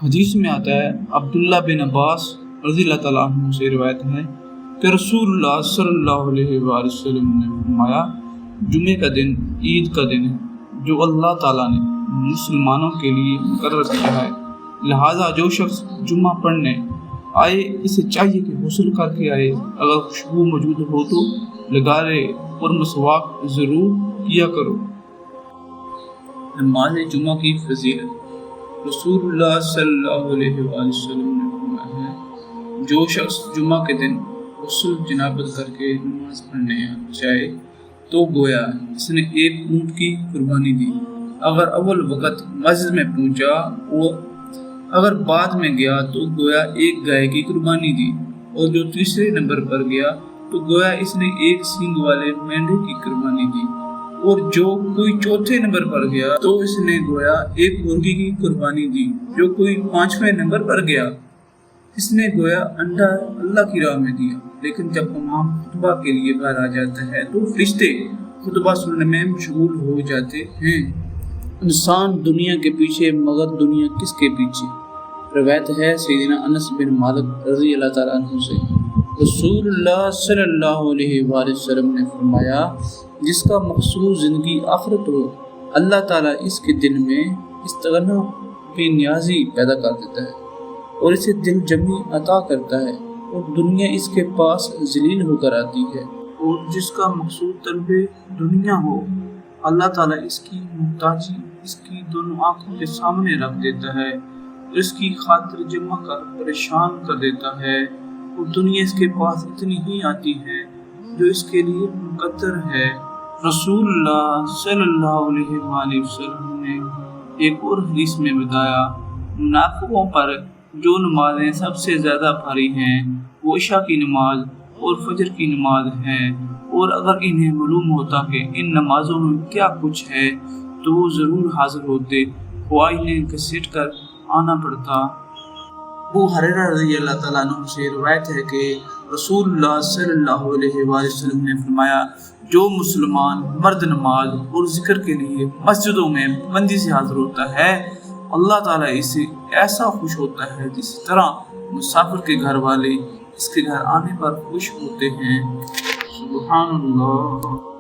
حدیث میں آتا ہے، عبداللہ بن عباس رضی اللہ تعالیٰ عنہ سے روایت ہے کہ رسول اللہ صلی اللہ علیہ وآلہ وسلم نے فرمایا، جمعے کا دن عید کا دن ہے جو اللہ تعالیٰ نے مسلمانوں کے لیے مقرر کیا ہے، لہٰذا جو شخص جمعہ پڑھنے آئے اسے چاہیے کہ غسل کر کے آئے، اگر خوشبو موجود ہو تو لگا لے اور مسواک ضرور کیا کرو۔ نماز جمعہ کی فضیلت۔ رسول اللہ صلی اللہ علیہ وآلہ وسلم نے فرمایا ہے، جو شخص جمعہ کے دن غسل جنابت کر کے نماز پڑھنے جائے تو گویا اس نے ایک اونٹ کی قربانی دی، اگر اول وقت مسجد میں پہنچا اور اگر بعد میں گیا تو گویا ایک گائے کی قربانی دی، اور جو تیسرے نمبر پر گیا تو گویا اس نے ایک سینگ والے مینڈے کی قربانی دی، اور جو کوئی چوتھے نمبر پر گیا تو اس نے گویا ایک مرغی کی قربانی دی، جو کوئی پانچویں نمبر پر گیا اس نے گویا انڈا اللہ کی راہ میں دیا۔ لیکن جب امام خطبہ کے لیے باہر آ جاتا ہے تو فرشتے خطبہ سننے میں مشغول ہو جاتے ہیں۔ انسان دنیا کے پیچھے مگر دنیا کس کے پیچھے؟ روایت ہے سیدنا انس بن مالک رضی اللہ تعالیٰ عنہ سے، رسول اللہ صلی اللہ علیہ وآلہ وسلم نے فرمایا، جس کا مقصود زندگی آخرت ہو، اللہ تعالیٰ اس کے دل میں استغنا بے نیازی پیدا کر دیتا ہے اور اسے دل جمی عطا کرتا ہے، اور دنیا اس کے پاس ذلیل ہو کر آتی ہے۔ اور جس کا مقصود طلب دنیا ہو، اللہ تعالیٰ اس کی محتاجی اس کی دونوں آنکھوں کے سامنے رکھ دیتا ہے، اس کی خاطر جمع کر پریشان کر دیتا ہے، اور دنیا اس کے پاس اتنی ہی آتی ہے جو اس کے لیے مقدر ہے۔ رسول اللہ صلی اللہ علیہ وآلہ وسلم نے ایک اور حدیث میں بتایا، منافقوں پر جو نمازیں سب سے زیادہ بھاری ہیں وہ عشاء کی نماز اور فجر کی نماز ہیں، اور اگر انہیں معلوم ہوتا کہ ان نمازوں میں کیا کچھ ہے تو وہ ضرور حاضر ہوتے، خواہ انہیں گھسیٹ کر آنا پڑتا۔ ابو ہریرہ رضی اللہ تعالیٰ عنہ سے روایت ہے کہ رسول اللہ صلی اللہ علیہ وآلہ وسلم نے فرمایا، جو مسلمان مرد نماز اور ذکر کے لیے مسجدوں میں پابندی سے حاضر ہوتا ہے، اللہ تعالیٰ اسے ایسا خوش ہوتا ہے جس طرح مسافر کے گھر والے اس کے گھر آنے پر خوش ہوتے ہیں۔ سبحان اللہ۔